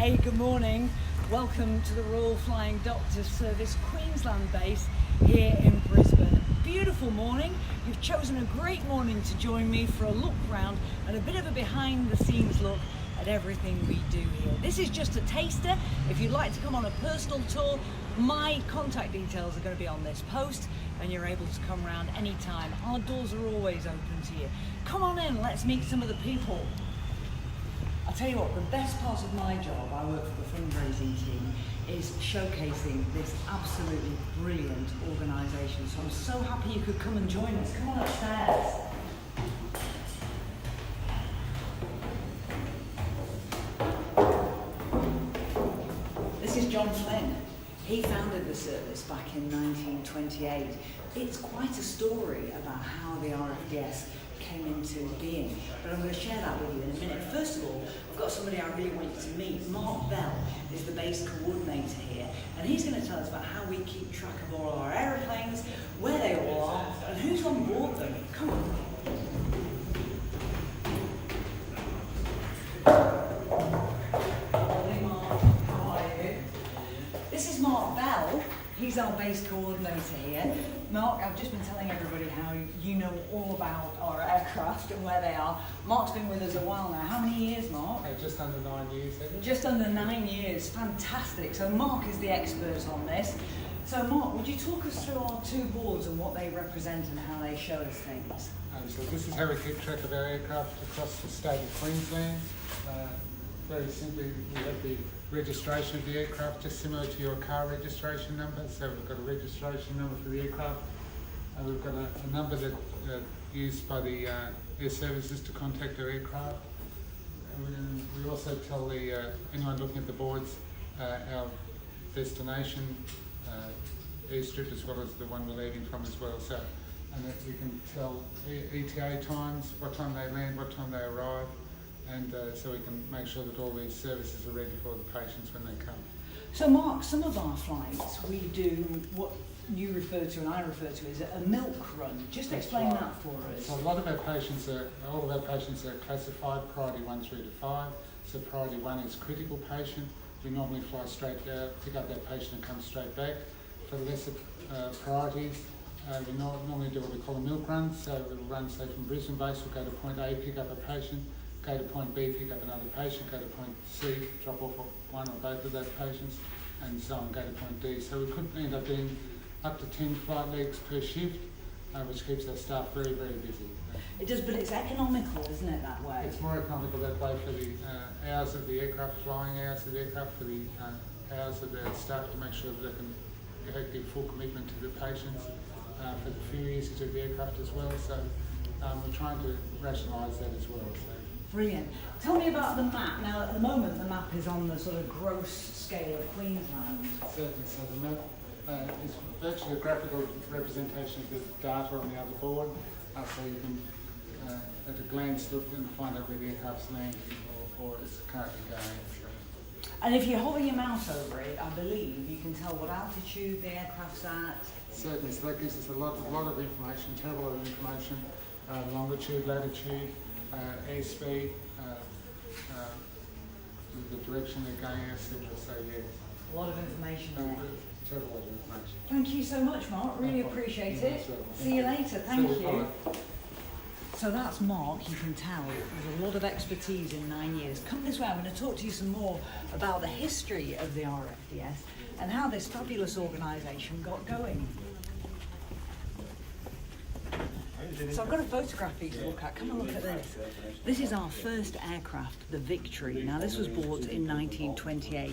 Hey, good morning. Welcome to the Royal Flying Doctor Service Queensland Base here in Brisbane. Beautiful morning. You've chosen a great morning to join me for a look round and a bit of a behind the scenes look at everything we do here. This is just a taster. If you'd like to come on a personal tour, my contact details are going to be on this post and you're able to come around anytime. Our doors are always open to you. Come on in, let's meet some of the people. I'll tell you what, the best part of my job, I work for the fundraising team, is showcasing this absolutely brilliant organisation. So I'm so happy you could come and join us. Come on upstairs. This is John Flynn. He founded the service back in 1928. It's quite a story about how the RFDS came into being, but I'm going to share that with you in a minute. First of all, I've got somebody I really want you to meet. Mark Bell is the base coordinator here, and he's going to tell us about how we keep track of all our aeroplanes, where they all are, and who's on board them. Come on. Hey Mark, how are you? This is Mark Bell. He's our base coordinator here. Mark, I've just been telling everybody how you know all about our aircraft and where they are. Mark's been with us a while now. How many years, Mark? Just under 9 years. Just under 9 years. Fantastic. So Mark is the expert on this. So Mark, would you talk us through our two boards and what they represent and how they show us things? So this is how we keep track of our aircraft across the state of Queensland. Very simply, we have the registration of the aircraft, just similar to your car registration number. So we've got a registration number for the aircraft. We've got a number that used by the air services to contact our aircraft. And we also tell anyone looking at the boards our destination airstrip as well as the one we're leaving from as well. So, and that we can tell ETA times, what time they land, what time they arrive. And so we can make sure that all these services are ready for the patients when they come. So Mark, some of our flights we do what you refer to and I refer to as a milk run. Just explain that for us. So a lot of our patients all of our patients are classified priority 1 through to 5. So priority 1 is critical patient. We normally fly straight out, pick up that patient and come straight back. For the lesser priorities, we normally do what we call a milk run. So we'll run, say, from Brisbane Base, we'll go to point A, pick up a patient, go to point B, pick up another patient, go to point C, drop off one or both of those patients, and so on, go to point D. So we could end up doing up to 10 flight legs per shift, which keeps our staff very, very busy. It does, but it's economical, isn't it, that way? It's more economical that way for the hours of the aircraft, flying hours of the aircraft, for the hours of the staff to make sure that they can give full commitment to the patients, for the fuel usage of the aircraft as well. So we're trying to rationalise that as well. So. Brilliant. Tell me about the map. Now, at the moment, the map is on the sort of gross scale of Queensland. Certainly. So the map is virtually a graphical representation of the data on the other board. So you can, at a glance, look and find out where the aircraft's landing or it's currently going. So. And if you hover your mouse over it, I believe you can tell what altitude the aircraft's at. Certainly. So that gives us a lot of information, terrible lot of information, longitude, latitude, airspeed, the direction they're going, etc. So yeah, a lot of information there. Terrible lot of information. Thank you so much, Mark. Really appreciate it. See you later. Thank you. So that's Mark. You can tell there's a lot of expertise in 9 years. Come this way. I'm going to talk to you some more about the history of the RFDS and how this fabulous organisation got going. So I've got a photograph for you to look at. Come and look at this. This is our first aircraft, the Victory. Now this was bought in 1928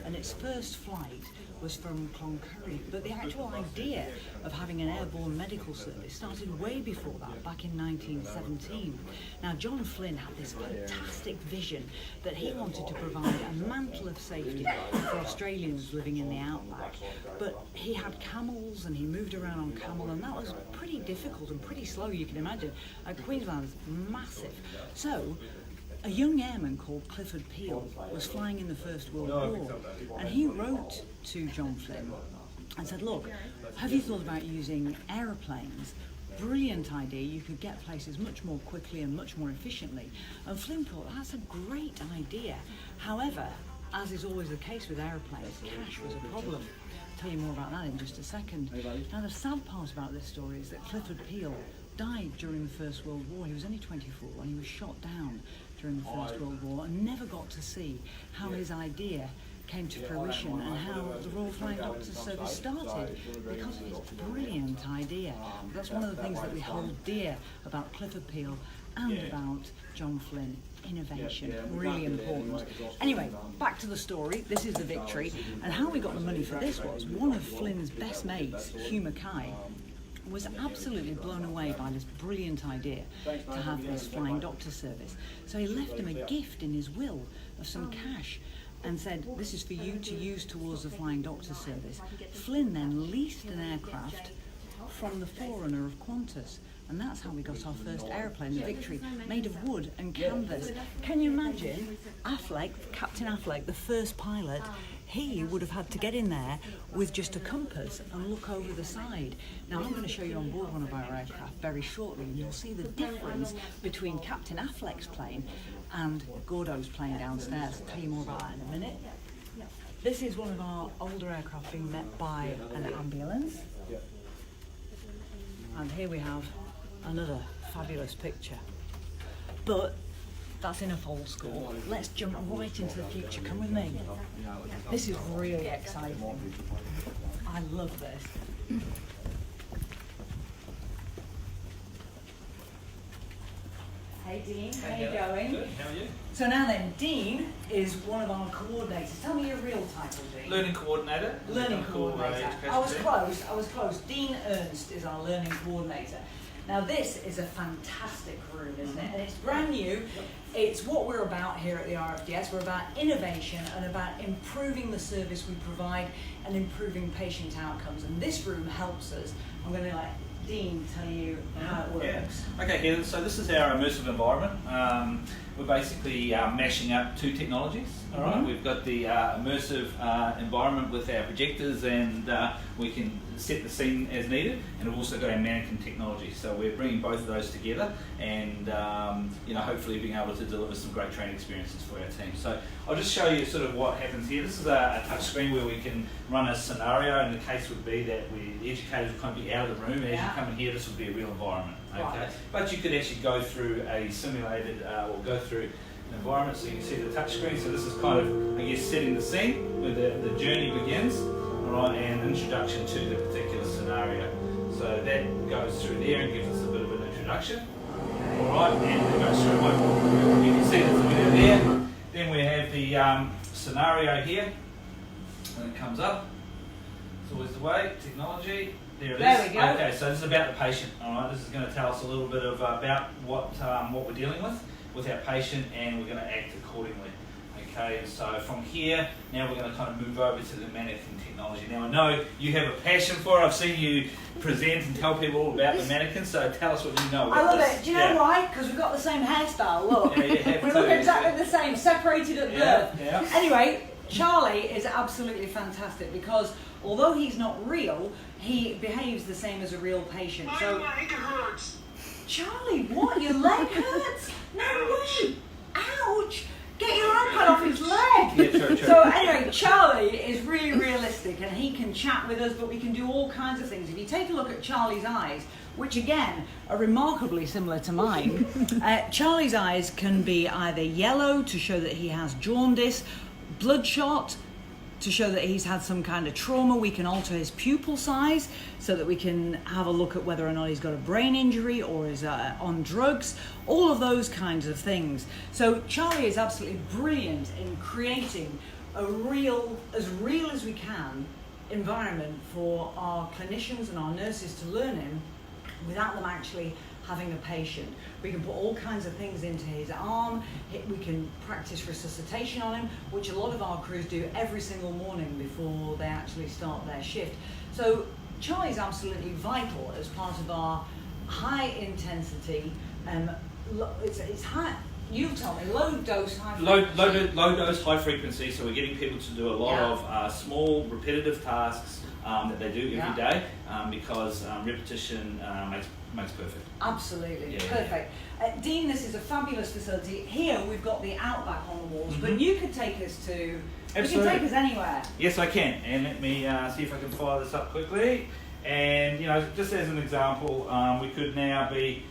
and its first flight was from Cloncurry, but the actual idea of having an airborne medical service started way before that, back in 1917. Now John Flynn had this fantastic vision that he wanted to provide a mantle of safety for Australians living in the outback, but he had camels and he moved around on camel, and that was pretty difficult and pretty slow, you can imagine. Queensland's massive. So a young airman called Clifford Peel was flying in the First World War, and he wrote to John Flynn and said, look, have you thought about using aeroplanes? Brilliant idea, you could get places much more quickly and much more efficiently. And Flynn thought, that's a great idea. However, as is always the case with aeroplanes, cash was a problem. I'll tell you more about that in just a second. Now, the sad part about this story is that Clifford Peel died during the First World War. He was only 24 and he was shot down during the First World War and never got to see how his idea came to fruition and how the Royal Flying Doctor Service started because of his brilliant idea. That's one of the things that we hold dear about Clifford Peel and about John Flynn. Innovation, really important. Anyway, back to the story. This is the Victory, and how we got the money for this was one of Flynn's best mates, Hugh Mackay, was absolutely blown away by this brilliant idea to have this Flying Doctor Service. So he left him a gift in his will of some cash and said, this is for you to use towards the Flying Doctor Service. Flynn then leased an aircraft from the forerunner of Qantas, and that's how we got our first aeroplane, the Victory, made of wood and canvas. Can you imagine Affleck, Captain Affleck, the first pilot, he would have had to get in there with just a compass and look over the side. Now I'm going to show you on board one of our aircraft very shortly, and you'll see the difference between Captain Affleck's plane and Gordo's plane downstairs. I'll tell you more about that in a minute. This is one of our older aircraft being met by an ambulance. And here we have another fabulous picture. But that's enough old school. Let's jump right into the future. Come with me. This is really exciting. I love this. Hey Dean, how you going? Good, how are you? So now then, Dean is one of our coordinators. Tell me your real title, Dean. Learning coordinator. Learning coordinator. I was close. Dean Ernst is our learning coordinator. Now this is a fantastic room, isn't it? And it's brand new. It's what we're about here at the RFDS. We're about innovation and about improving the service we provide and improving patient outcomes. And this room helps us. I'm going to let Dean tell you how it works. Yeah. Okay, Heather, so this is our immersive environment. We're basically mashing up two technologies. All right, we've got the immersive environment with our projectors, and we can set the scene as needed, and we've also got our mannequin technology. So we're bringing both of those together, and hopefully being able to deliver some great training experiences for our team. So I'll just show you sort of what happens here. This is a touch screen where we can run a scenario, and the case would be that the educators would kind of be out of the room, and as you come in here, this would be a real environment. Okay, right. But you could actually go through a simulated, or go through an environment, so you can see the touch screen. So this is kind of, I guess, setting the scene where the journey begins, all right, and introduction to the particular scenario. So that goes through there and gives us a bit of an introduction, all right, and it goes through my, you can see the video there. Then we have the scenario here, when it comes up. It's always the way, technology. There it is. There we go. Okay, so this is about the patient. All right, this is going to tell us a little bit of about what we're dealing with our patient, and we're going to act accordingly. Okay, so from here, now we're going to kind of move over to the mannequin technology. Now I know you have a passion for it. I've seen you present and tell people all about the mannequin, so tell us what you know about I love this. it. Do you know why? Because we've got the same hairstyle. Look, Yeah, you have we to, look exactly the same, separated at birth. Yeah. Anyway, Charlie is absolutely fantastic because although he's not real, he behaves the same as a real patient. My So, leg hurts. Charlie, what? Your leg hurts? No way! Ouch! Get your iPad off his leg! Yeah, true. So anyway, Charlie is really realistic and he can chat with us, but we can do all kinds of things. If you take a look at Charlie's eyes, which again are remarkably similar to mine, Charlie's eyes can be either yellow to show that he has jaundice, bloodshot to show that he's had some kind of trauma. We can alter his pupil size so that we can have a look at whether or not he's got a brain injury or is on drugs, all of those kinds of things. So Charlie is absolutely brilliant in creating a real as we can environment for our clinicians and our nurses to learn in without them actually having a patient. We can put all kinds of things into his arm. We can practice resuscitation on him, which a lot of our crews do every single morning before they actually start their shift. So Charlie's absolutely vital as part of our high intensity, it's high, you tell me, low dose, high frequency. Low dose, high frequency, so we're getting people to do a lot of small, repetitive tasks that they do every day because repetition makes makes perfect. Absolutely, Yeah, perfect. Dean, this is a fabulous facility. Here we've got the outback on the walls, but you could take us to, Absolutely. you can take us anywhere. Yes, I can. And let me see if I can fire this up quickly. And just as an example, we could now be,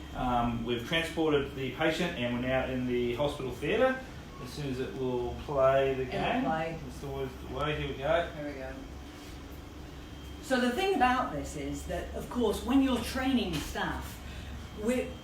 we've transported the patient and we're now in the hospital theatre. As soon as it will play the game. It's always the way. Here we go. Here we go. So the thing about this is that, of course, when you're training staff,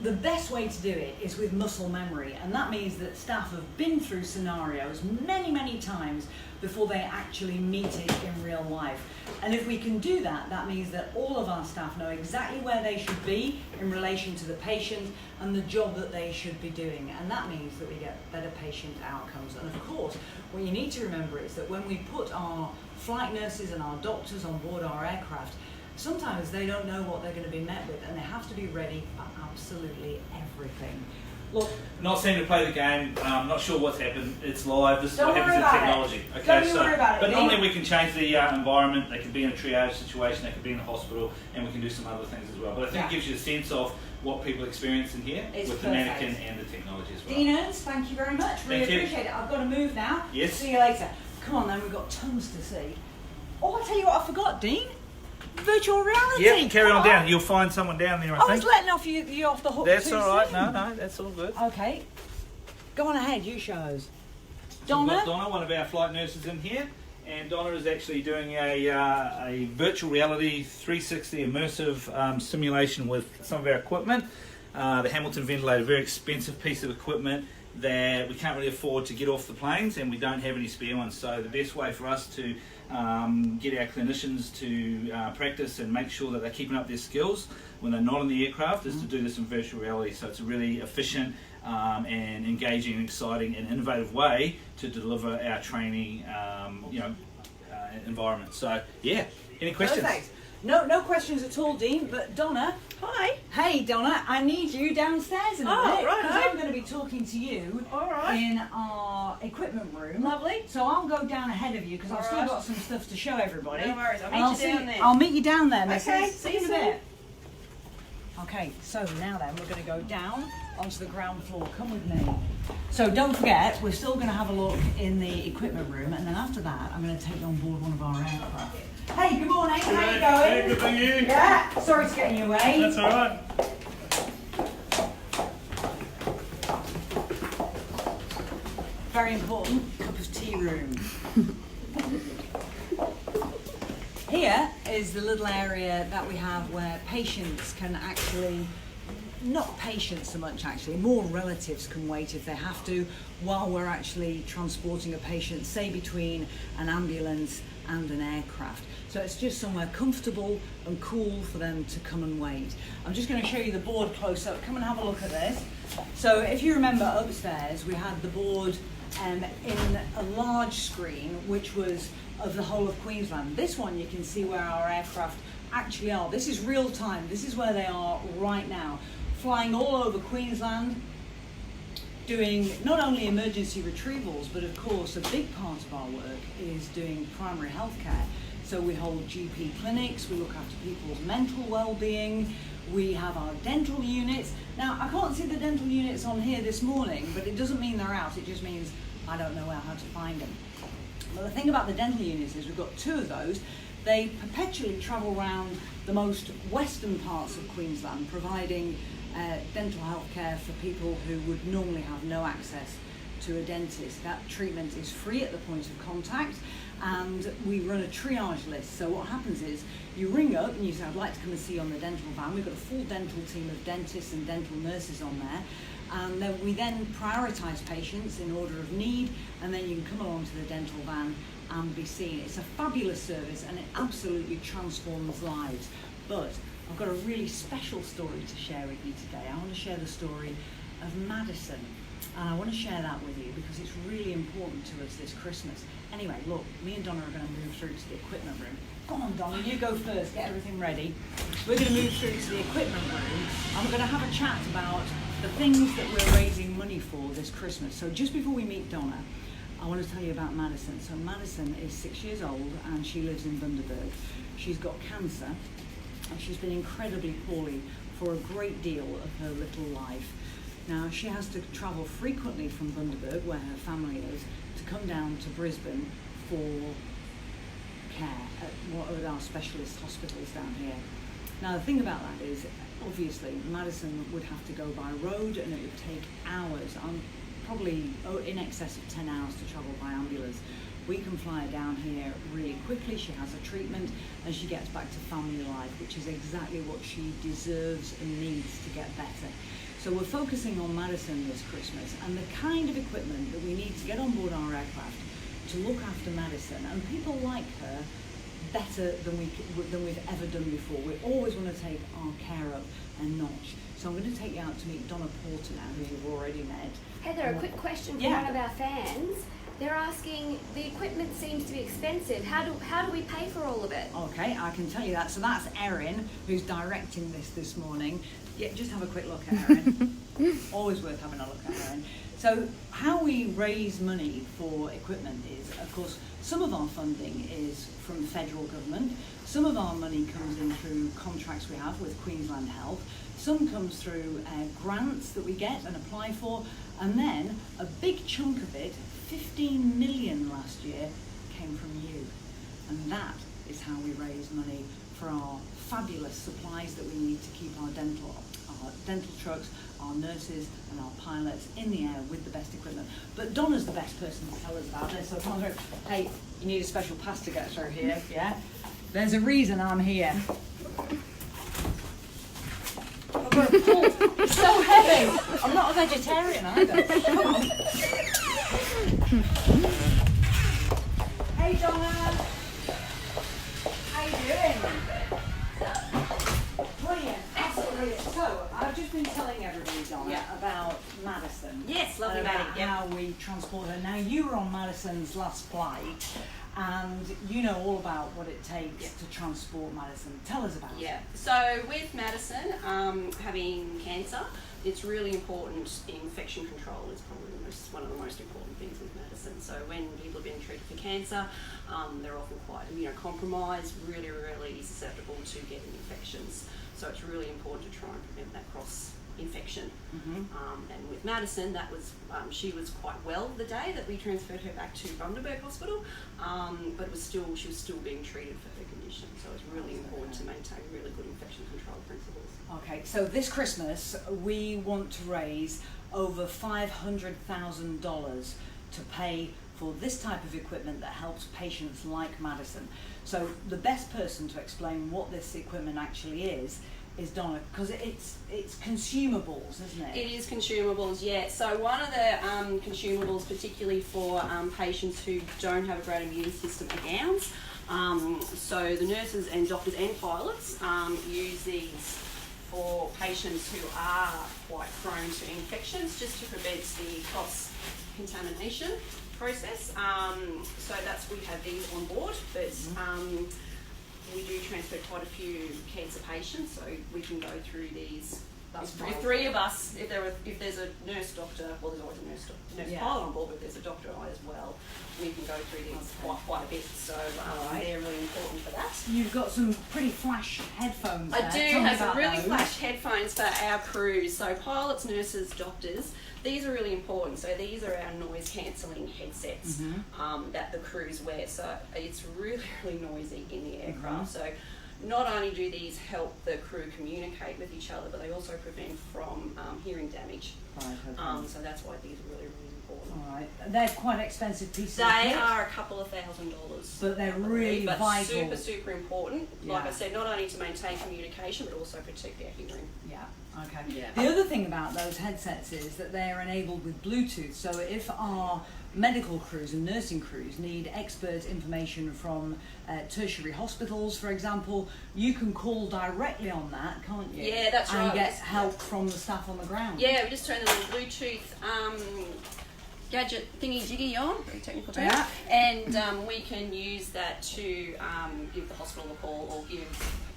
the best way to do it is with muscle memory, and that means that staff have been through scenarios many, many times before they actually meet it in real life. And if we can do that, that means that all of our staff know exactly where they should be in relation to the patient and the job that they should be doing, and that means that we get better patient outcomes. And of course, what you need to remember is that when we put our flight nurses and our doctors on board our aircraft, sometimes they don't know what they're going to be met with, and they have to be ready for absolutely everything. Look, not seeming to play the game. Not sure what's happened. It's live. This is what Don't happens worry with about technology. it. Okay, Don't worry about it, but Dean. normally we can change the environment. They could be in a triage situation. They could be in a hospital, and we can do some other things as well. But I think it gives you a sense of what people experience in here It's with perfect. the mannequin and the technology as well. Dean Ernst, thank you very much. Really Thank you. appreciate it. I've got to move now. Yes. See you later. Come on then, we've got tons to see. Oh, I'll tell you what I forgot, Dean. Virtual reality. Yep, carry Come on down. You'll find someone down there, I I think. was letting you off the hook That's too all right. soon. No, that's all good. Okay. Go on ahead, you show us. So we've got Donna? Donna, one of our flight nurses in here, and Donna is actually doing a virtual reality 360 immersive simulation with some of our equipment. The Hamilton ventilator, very expensive piece of equipment that we can't really afford to get off the planes, and we don't have any spare ones. So the best way for us to get our clinicians to practice and make sure that they're keeping up their skills when they're not on the aircraft is to do this in virtual reality. So it's a really efficient and engaging and exciting and innovative way to deliver our training environment. So yeah, any questions? Perfect. No questions at all, Dean, but Donna. Hi. Hey Donna, I need you downstairs in a Oh, minute, right, because okay. I'm going to be talking to you All right. in our equipment room. Lovely. So I'll go down ahead of you because I've All still right. got some stuff to show everybody. No worries, I'll And meet you down there. I'll meet you down there, missus. Okay, See see you in you a soon. bit. Okay, so now then we're going to go down onto the ground floor. Come with me. So don't forget, we're still going to have a look in the equipment room, and then after that, I'm going to take you on board one of our aircraft. Hey, good morning. How you going? Hey, good for you. Yeah. Sorry to get in your way. That's all right. Very important cup of tea room. Here is the little area that we have where patients can actually, not patients so much actually, more relatives can wait if they have to while we're actually transporting a patient, say between an ambulance and an aircraft. So it's just somewhere comfortable and cool for them to come and wait. I'm just going to show you the board close up. Come and have a look at this. So if you remember upstairs, we had the board in a large screen, which was of the whole of Queensland. This one you can see where our aircraft actually are. This is real time. This is where they are right now, flying all over Queensland, doing not only emergency retrievals, but of course a big part of our work is doing primary health care. So we hold GP clinics, we look after people's mental well-being, we have our dental units. Now, I can't see the dental units on here this morning, but it doesn't mean they're out, it just means I don't know how to find them. But the thing about the dental units is we've got two of those. They perpetually travel around the most western parts of Queensland, providing dental health care for people who would normally have no access to a dentist. That treatment is free at the point of contact, and we run a triage list. So what happens is you ring up and you say, I'd like to come and see you on the dental van. We've got a full dental team of dentists and dental nurses on there. And then we then prioritise patients in order of need, and then you can come along to the dental van and be seen. It's a fabulous service and it absolutely transforms lives. But I've got a really special story to share with you today. I want to share the story of Madison, and I want to share that with you because it's really important to us this Christmas. Anyway, look, me and Donna are going to move through to the equipment room. Come on, Donna, you go first, get everything ready. We're going to move through to the equipment room, and we're going to have a chat about the things that we're raising money for this Christmas. So just before we meet Donna, I want to tell you about Madison. So Madison is 6 years old and she lives in Bundaberg. She's got cancer and she's been incredibly poorly for a great deal of her little life. Now, she has to travel frequently from Bundaberg, where her family is, to come down to Brisbane for care at one of our specialist hospitals down here. Now, the thing about that is, obviously, Madison would have to go by road and it would take hours, probably in excess of 10 hours to travel by ambulance. We can fly her down here really quickly. She has a treatment and she gets back to family life, which is exactly what she deserves and needs to get better. So we're focusing on Madison this Christmas and the kind of equipment that we need to get on board our aircraft to look after Madison and people like her better than we've ever done before. We always want to take our care up a notch. So I'm going to take you out to meet Donna Porter now, who you've already met. Heather, a quick question from one of our fans. They're asking, the equipment seems to be expensive. How do we pay for all of it? Okay, I can tell you that. So that's Erin, who's directing this morning. Yeah, just have a quick look at Erin. Always worth having a look at Erin. So how we raise money for equipment is, of course, some of our funding is from the federal government. Some of our money comes in through contracts we have with Queensland Health. Some comes through grants that we get and apply for. And then a big chunk of it, 15 million last year, came from you. And that is how we raise money for our fabulous supplies that we need to keep our dental trucks, our nurses and our pilots in the air with the best equipment. But Donna's the best person to tell us about this. So come on through. Hey, you need a special pass to get through here, yeah? There's a reason I'm here. I've got a pull. It's so heavy. I'm not a vegetarian either. Come on. Hey Donna. How you doing? Brilliant. Absolutely. So I've just been telling everybody, Donna, about Madison. Yes, lovely about Maddie. how we transport her. Now you were on Madison's last flight. And you know all about what it takes to transport Madison. Tell us about it. Yeah, so with Madison having cancer, it's really important. Infection control is probably one of the most important things with Madison. So when people are being treated for cancer, they're often quite immunocompromised, really susceptible to getting infections. So it's really important to try and prevent that cross infection. And with Madison, that was she was quite well the day that we transferred her back to Bundaberg Hospital, but she was still being treated for her condition. So it's really important to maintain really good infection control principles. Okay, so this Christmas we want to raise over $500,000 to pay for this type of equipment that helps patients like Madison. So the best person to explain what this equipment actually is Donna, because it's consumables, isn't it? It is consumables, yeah. So one of the consumables, particularly for patients who don't have a great immune system, are gowns. So the nurses and doctors and pilots use these for patients who are quite prone to infections, just to prevent the cross-contamination process. So we have these on board, but we do transfer quite a few cancer patients, so we can go through these. If three of us, if there's a nurse doctor, well, there's always a nurse pilot on board, but there's a doctor as well, we can go through these quite a bit. So they're really important for that. You've got some pretty flash headphones there. I do have some really flash headphones for our crews. So pilots, nurses, doctors, these are really important. So these are our noise cancelling headsets that the crews wear. So it's really noisy in the aircraft. So not only do these help the crew communicate with each other, but they also prevent from hearing damage. Right, okay. So that's why these are really important. All right. They're quite expensive pieces. They are a couple of $1,000. But they're really vital. Super important. Like I said, not only to maintain communication, but also protect our hearing. Yeah. Okay. Yeah. The other thing about those headsets is that they are enabled with Bluetooth. So if our medical crews and nursing crews need expert information from tertiary hospitals, for example, you can call directly on that, can't you? Yeah, that's right. And get help from the staff on the ground. Yeah, we just turn the little Bluetooth gadget thingy-jiggy on, very technical term, and we can use that to give the hospital a call or give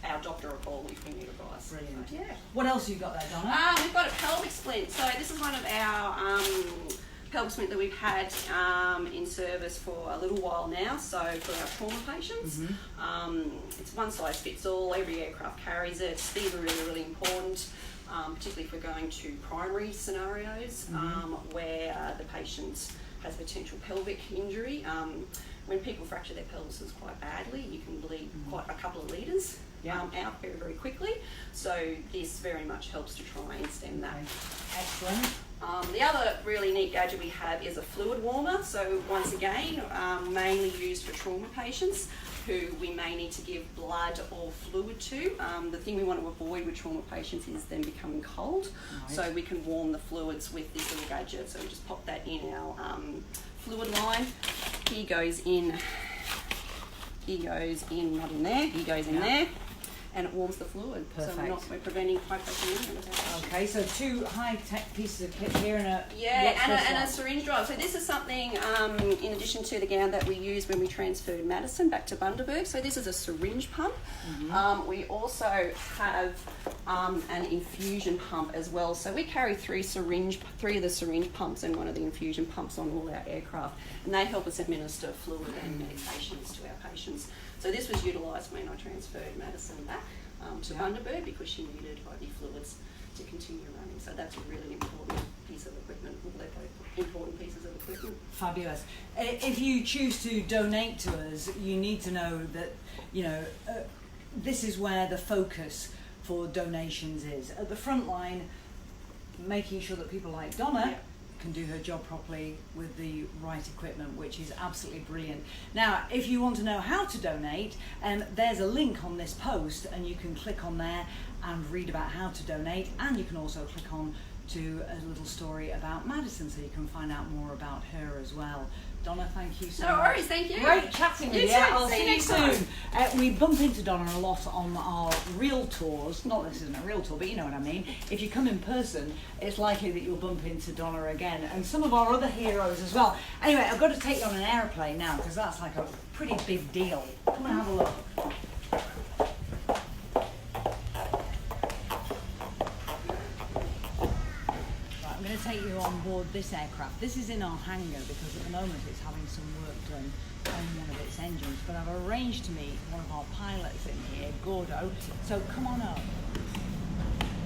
our doctor a call if we need advice. Brilliant. So, yeah. What else have you got there, Donna? We've got a pelvic splint. So this is one of our pelvic cement that we've had in service for a little while now. So for our trauma patients, it's one size fits all. Every aircraft carries it. These are really, really important, particularly if we're going to primary scenarios where the patient has potential pelvic injury. When people fracture their pelvises quite badly, you can bleed quite a couple of litres out very, very quickly. So this very much helps to try and stem that. Excellent. The other really neat gadget we have is a fluid warmer. So once again, mainly used for trauma patients who we may need to give blood or fluid to. The thing we want to avoid with trauma patients is them becoming cold. Right. So we can warm the fluids with this little gadget. So we just pop that in our fluid line. He goes in, not in there, he goes in there, and it warms the fluid. Perfect. So we're preventing hypokalemia with our patients. Okay, so 2 high-tech pieces of kit here and a... and a syringe drive. So this is something, in addition to the gown that we used when we transferred Madison back to Bundaberg. So this is a syringe pump. We also have an infusion pump as well. So we carry 3 of the syringe pumps and 1 of the infusion pumps on all our aircraft. And they help us administer fluid and medications to our patients. So this was utilised when I transferred Madison back to Bundaberg because she needed IV fluids to continue running. So that's a really important piece of equipment. They're both important pieces of equipment. Fabulous. If you choose to donate to us, you need to know that, this is where the focus for donations is. At the front line, making sure that people like Donna can do her job properly with the right equipment, which is absolutely brilliant. Now, if you want to know how to donate, there's a link on this post and you can click on there and read about how to donate, and you can also click on to a little story about Madison so you can find out more about her as well. Donna, thank you so much. No worries, thank you. Great chatting with you. too. I'll See you see you next soon. time. We bump into Donna a lot on our real tours. Not this isn't a real tour, but you know what I mean. If you come in person, it's likely that you'll bump into Donna again, and some of our other heroes as well. Anyway, I've got to take you on an aeroplane now because that's like a pretty big deal. Come and have a look. I'm going to take you on board this aircraft. This is in our hangar because at the moment it's having some work done on one of its engines, but I've arranged to meet one of our pilots in here, Gordo, so come on up.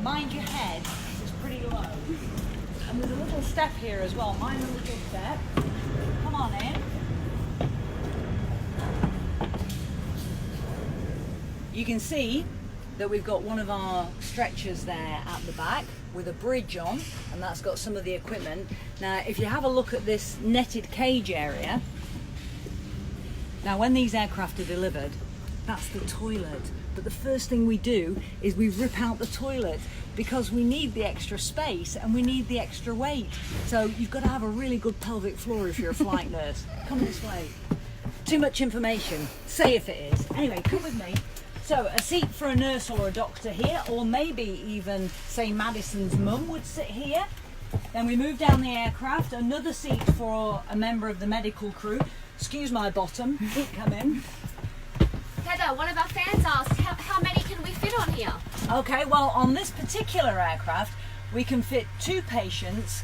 Mind your head, it's pretty low. And there's a little step here as well, mind the little step. Come on in. You can see that we've got one of our stretchers there at the back with a bridge on, and that's got some of the equipment. Now, if you have a look at this netted cage area, now when these aircraft are delivered, that's the toilet. But the first thing we do is we rip out the toilet because we need the extra space and we need the extra weight. So you've got to have a really good pelvic floor if you're a flight nurse. Come this way. Too much information. Say if it is. Anyway, come with me. So a seat for a nurse or a doctor here, or maybe even, say, Madison's mum would sit here. Then we move down the aircraft, another seat for a member of the medical crew. Excuse my bottom, keep coming. Heather, one of our fans asked, how many can we fit on here? Okay, well, on this particular aircraft, we can fit 2 patients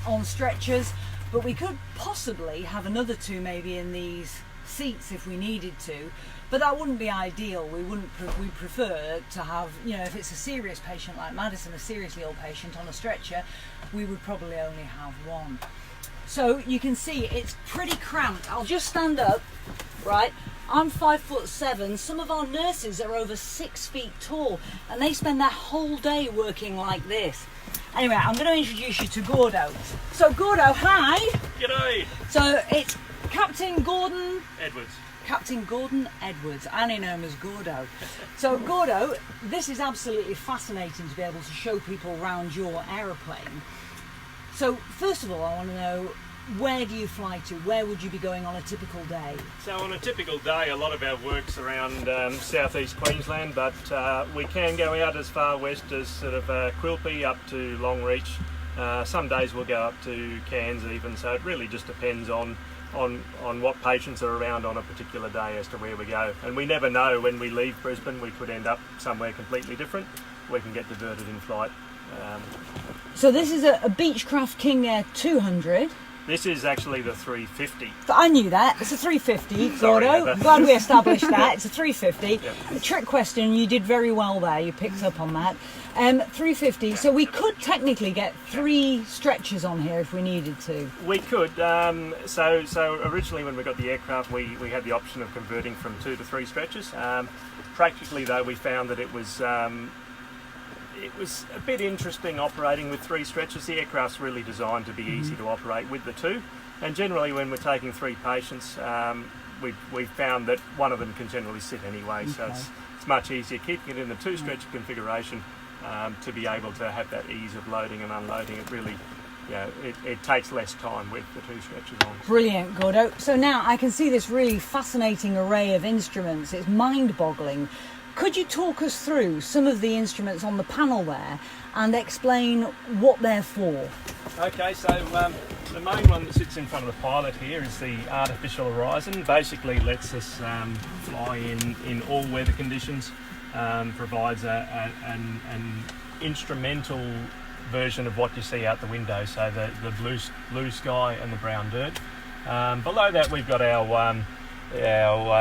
on stretchers, but we could possibly have another 2 maybe in these seats if we needed to. But that wouldn't be ideal. We prefer to have, if it's a serious patient like Madison, a seriously ill patient on a stretcher, we would probably only have 1. So you can see it's pretty cramped. I'll just stand up, right? I'm 5'7". Some of our nurses are over 6 feet tall, and they spend their whole day working like this. Anyway, I'm going to introduce you to Gordo. So Gordo, hi. G'day. So it's Captain Gordon Edwards. Captain Gordon Edwards, and he known as Gordo. So Gordo, this is absolutely fascinating to be able to show people around your aeroplane. So first of all, I want to know, where do you fly to? Where would you be going on a typical day? So on a typical day, a lot of our work's around southeast Queensland, but we can go out as far west as sort of Quilpie up to Longreach. Some days we'll go up to Cairns even, so it really just depends on what patients are around on a particular day as to where we go. And we never know, when we leave Brisbane, we could end up somewhere completely different. We can get diverted in flight. So this is a Beechcraft King Air 200. This is actually the 350. I knew that. It's a 350, Sorry, Gordo. Heather. Glad we established that. It's a 350. Yep. A trick question, you did very well there. You picked up on that. 350, so we could technically get 3 stretchers on here if we needed to. We could. So originally when we got the aircraft, we had the option of converting from 2 to 3 stretchers. Practically though, we found that it was a bit interesting operating with 3 stretchers. The aircraft's really designed to be easy to operate with the 2, and generally when we're taking 3 patients, we've found that one of them can generally sit anyway, so it's much easier keeping it in the 2 stretcher configuration to be able to have that ease of loading and unloading. It really, it takes less time with the 2 stretchers on. Brilliant, Gordo. So now I can see this really fascinating array of instruments. It's mind-boggling. Could you talk us through some of the instruments on the panel there and explain what they're for? Okay, so the main one that sits in front of the pilot here is the artificial horizon. Basically lets us fly in all weather conditions, provides an instrumental version of what you see out the window, so the blue sky and the brown dirt. Below that we've got our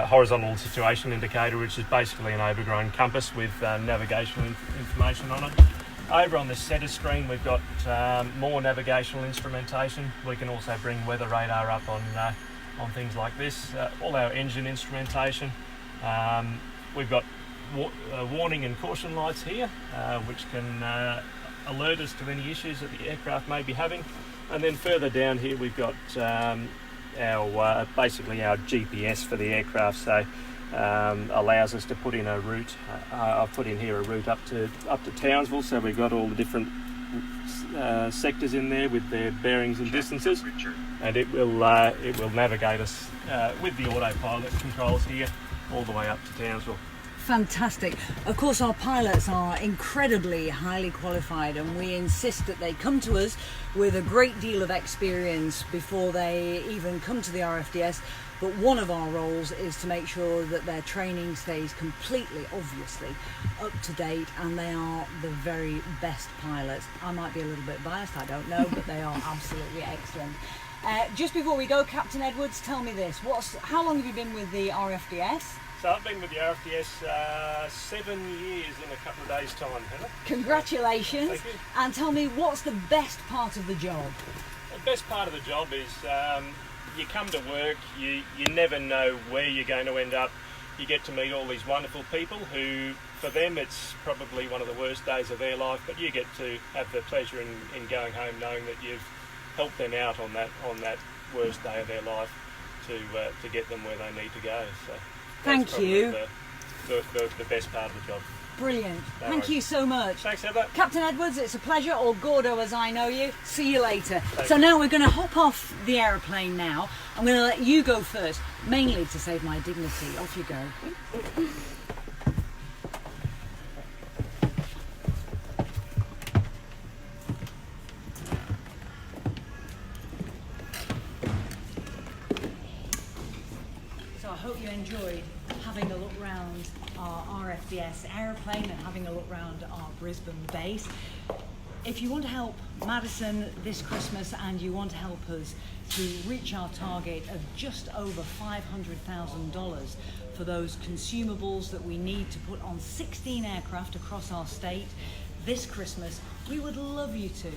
horizontal situation indicator, which is basically an overgrown compass with navigational information on it. Over on the center screen we've got more navigational instrumentation. We can also bring weather radar up on things like this. All our engine instrumentation. We've got warning and caution lights here, which can alert us to any issues that the aircraft may be having. And then further down here we've got basically our GPS for the aircraft, so allows us to put in a route. I've put in here a route up to Townsville, so we've got all the different sectors in there with their bearings and distances, and it will navigate us with the autopilot controls here all the way up to Townsville. Fantastic. Of course, our pilots are incredibly highly qualified, and we insist that they come to us with a great deal of experience before they even come to the RFDS. But one of our roles is to make sure that their training stays completely, obviously, up to date, and they are the very best pilots. I might be a little bit biased, I don't know, but they are absolutely excellent. Just before we go, Captain Edwards, tell me this. How long have you been with the RFDS? So I've been with the RFDS 7 years in a couple of days' time, Heather. Congratulations. Thank you. And tell me, what's the best part of the job? The best part of the job is you come to work, you never know where you're going to end up. You get to meet all these wonderful people who, for them, it's probably one of the worst days of their life, but you get to have the pleasure in going home knowing that you've helped them out on that worst day of their life to get them where they need to go. So Thank you. The best part of the job. Brilliant. No Thank worries. you so much. Thanks, Heather. Captain Edwards, it's a pleasure, or Gordo as I know you. See you later. Thanks. So now we're going to hop off the aeroplane now. I'm going to let you go first, mainly to save my dignity. Off you go. So I hope you enjoyed having a look round our RFDS aeroplane and having a look round our Brisbane base. If you want to help Madison this Christmas and you want to help us to reach our target of just over $500,000 for those consumables that we need to put on 16 aircraft across our state this Christmas, we would love you to.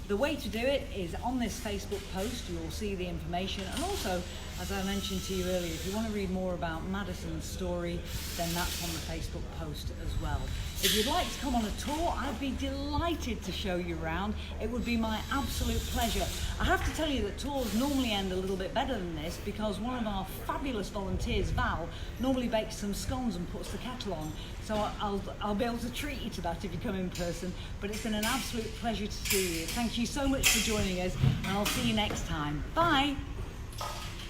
The way to do it is on this Facebook post. You will see the information, and also, as I mentioned to you earlier, if you want to read more about Madison's story, then that's on the Facebook post as well. If you'd like to come on a tour, I'd be delighted to show you around. It would be my absolute pleasure. I have to tell you that tours normally end a little bit better than this, because one of our fabulous volunteers, Val, normally bakes some scones and puts the kettle on. So I'll be able to treat you to that if you come in person. But it's been an absolute pleasure to see you. Thank you so much for joining us, and I'll see you next time. Bye.